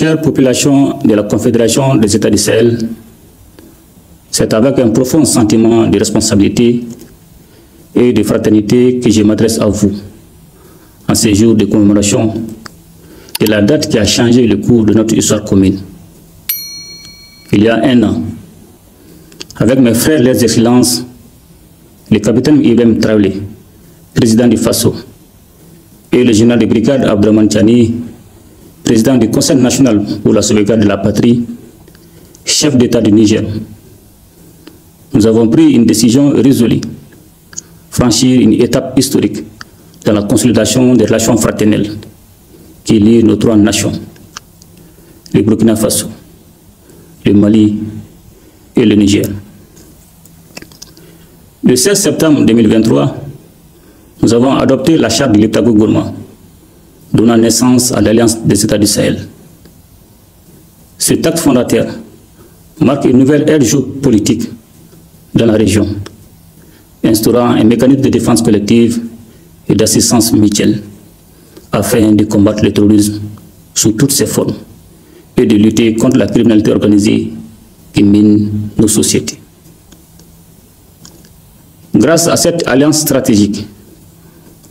Chère population de la Confédération des États du Sahel, c'est avec un profond sentiment de responsabilité et de fraternité que je m'adresse à vous en ces jours de commémoration de la date qui a changé le cours de notre histoire commune. Il y a un an, avec mes frères les excellences, le capitaine Ibrahim Traoré, président du FASO, et le général de brigade Abdraman Tiani, président du Conseil national pour la sauvegarde de la patrie, chef d'État du Niger, nous avons pris une décision résolue, franchir une étape historique dans la consolidation des relations fraternelles qui lient nos trois nations, le Burkina Faso, le Mali et le Niger. Le 16 septembre 2023, nous avons adopté la charte de l'Iptako-Gourma, donnant naissance à l'Alliance des États du Sahel. Cet acte fondateur marque une nouvelle ère géopolitique dans la région, instaurant un mécanisme de défense collective et d'assistance mutuelle afin de combattre le terrorisme sous toutes ses formes et de lutter contre la criminalité organisée qui mine nos sociétés. Grâce à cette alliance stratégique,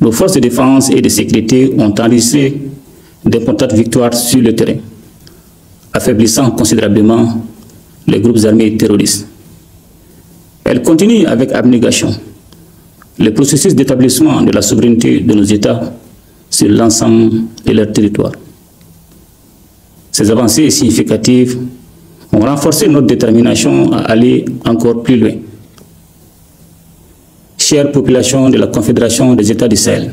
nos forces de défense et de sécurité ont enregistré d'importantes victoires sur le terrain, affaiblissant considérablement les groupes armés terroristes. Elles continuent avec abnégation le processus d'établissement de la souveraineté de nos États sur l'ensemble de leur territoire. Ces avancées significatives ont renforcé notre détermination à aller encore plus loin. Chère population de la Confédération des États du Sahel,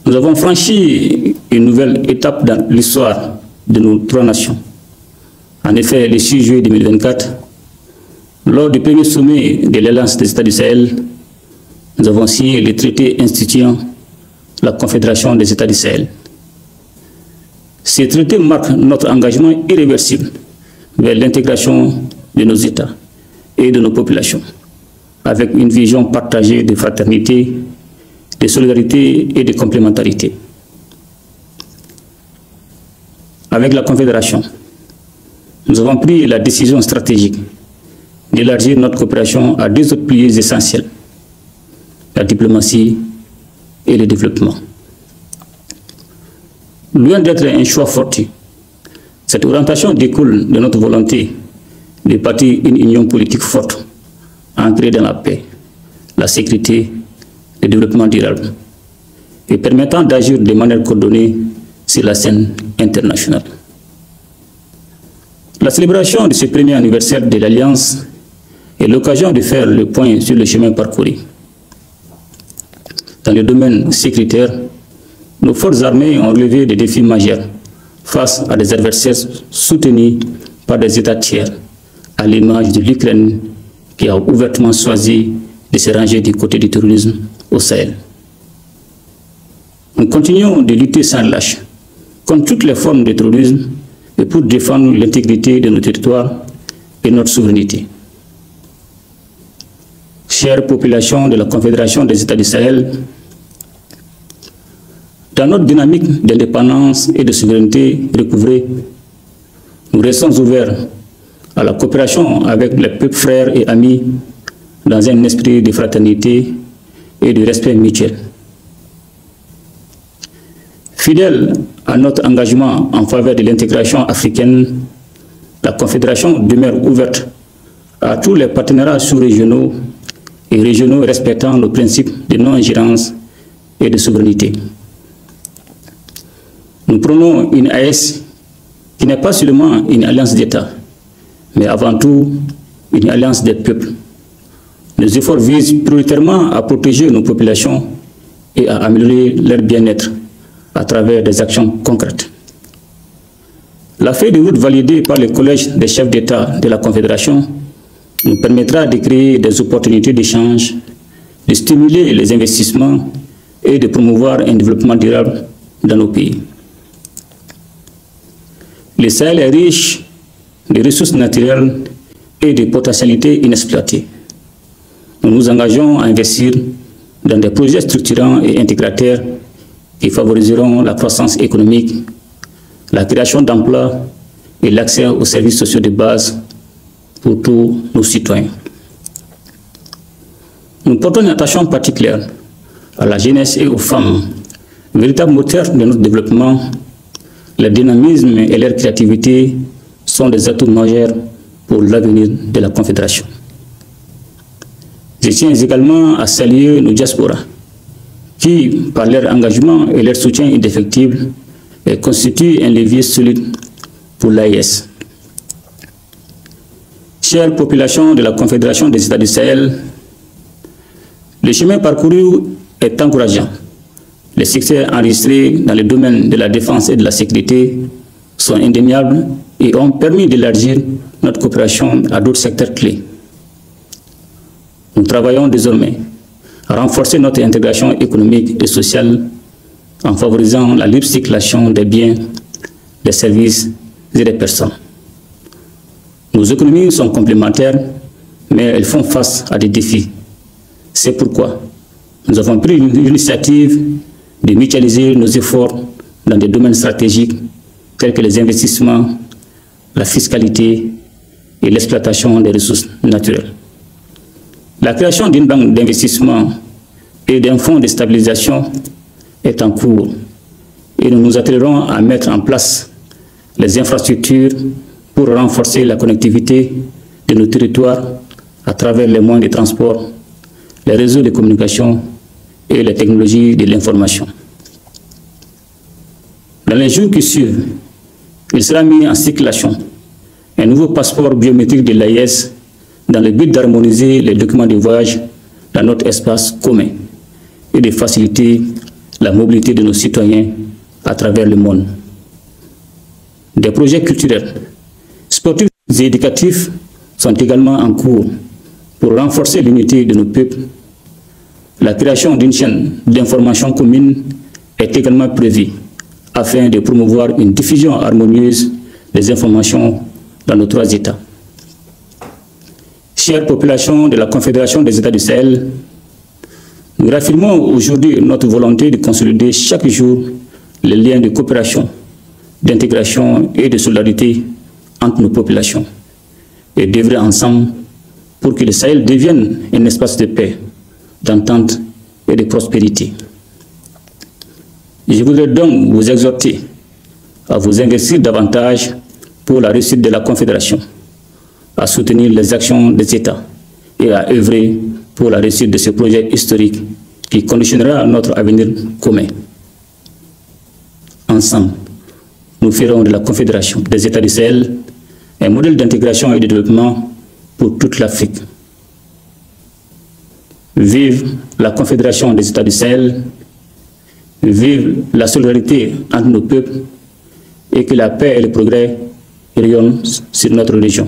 nous avons franchi une nouvelle étape dans l'histoire de nos trois nations. En effet, le 6 juillet 2024, lors du premier sommet de l'Alliance des États du Sahel, nous avons signé le traité instituant la Confédération des États du Sahel. Ce traité marque notre engagement irréversible vers l'intégration de nos États et de nos populations, avec une vision partagée de fraternité, de solidarité et de complémentarité. Avec la Confédération, nous avons pris la décision stratégique d'élargir notre coopération à deux autres piliers essentiels, la diplomatie et le développement. Loin d'être un choix fortuit, cette orientation découle de notre volonté de bâtir une union politique forte, ancrée dans la paix, la sécurité, le développement durable, et permettant d'agir de manière coordonnée sur la scène internationale. La célébration de ce premier anniversaire de l'Alliance est l'occasion de faire le point sur le chemin parcouru. Dans le domaine sécuritaire, nos forces armées ont relevé des défis majeurs face à des adversaires soutenus par des États tiers, à l'image de l'Ukraine qui a ouvertement choisi de se ranger du côté du terrorisme au Sahel. Nous continuons de lutter sans lâche contre toutes les formes de terrorisme et pour défendre l'intégrité de nos territoires et notre souveraineté. Chère population de la Confédération des États du Sahel, dans notre dynamique d'indépendance et de souveraineté recouvrée, nous restons ouverts à la coopération avec les peuples frères et amis dans un esprit de fraternité et de respect mutuel. Fidèle à notre engagement en faveur de l'intégration africaine, la Confédération demeure ouverte à tous les partenariats sous-régionaux et régionaux respectant nos principes de non-ingérence et de souveraineté. Nous prenons une AES qui n'est pas seulement une alliance d'États, mais avant tout une alliance des peuples. Nos efforts visent prioritairement à protéger nos populations et à améliorer leur bien-être à travers des actions concrètes. La feuille de route validée par le Collège des chefs d'État de la Confédération nous permettra de créer des opportunités d'échange, de stimuler les investissements et de promouvoir un développement durable dans nos pays. Le Sahel est riche de ressources naturelles et de potentialités inexploitées. Nous nous engageons à investir dans des projets structurants et intégrateurs qui favoriseront la croissance économique, la création d'emplois et l'accès aux services sociaux de base pour tous nos citoyens. Nous portons une attention particulière à la jeunesse et aux femmes, véritables moteurs de notre développement. Le dynamisme et leur créativité sont des atouts majeurs pour l'avenir de la Confédération. Je tiens également à saluer nos diasporas qui, par leur engagement et leur soutien indéfectible, constituent un levier solide pour l'AES. Chère population de la Confédération des États du Sahel, le chemin parcouru est encourageant. Les succès enregistrés dans le domaine de la défense et de la sécurité sont indéniables et ont permis d'élargir notre coopération à d'autres secteurs clés. Nous travaillons désormais à renforcer notre intégration économique et sociale en favorisant la libre circulation des biens, des services et des personnes. Nos économies sont complémentaires, mais elles font face à des défis. C'est pourquoi nous avons pris l'initiative de mutualiser nos efforts dans des domaines stratégiques tels que les investissements, la fiscalité et l'exploitation des ressources naturelles. La création d'une banque d'investissement et d'un fonds de stabilisation est en cours et nous nous attellerons à mettre en place les infrastructures pour renforcer la connectivité de nos territoires à travers les moyens de transport, les réseaux de communication et les technologies de l'information. Dans les jours qui suivent, il sera mis en circulation un nouveau passeport biométrique de l'AES dans le but d'harmoniser les documents de voyage dans notre espace commun et de faciliter la mobilité de nos citoyens à travers le monde. Des projets culturels, sportifs et éducatifs sont également en cours pour renforcer l'unité de nos peuples. La création d'une chaîne d'information commune est également prévue afin de promouvoir une diffusion harmonieuse des informations dans nos 3 États. Chère population de la Confédération des États du Sahel, nous réaffirmons aujourd'hui notre volonté de consolider chaque jour les liens de coopération, d'intégration et de solidarité entre nos populations et d'œuvrer ensemble pour que le Sahel devienne un espace de paix, d'entente et de prospérité. Je voudrais donc vous exhorter à vous investir davantage pour la réussite de la Confédération, à soutenir les actions des États et à œuvrer pour la réussite de ce projet historique qui conditionnera notre avenir commun. Ensemble, nous ferons de la Confédération des États du Sahel un modèle d'intégration et de développement pour toute l'Afrique. Vive la Confédération des États du Sahel, vive la solidarité entre nos peuples et que la paix et le progrès rayonnent sur notre région.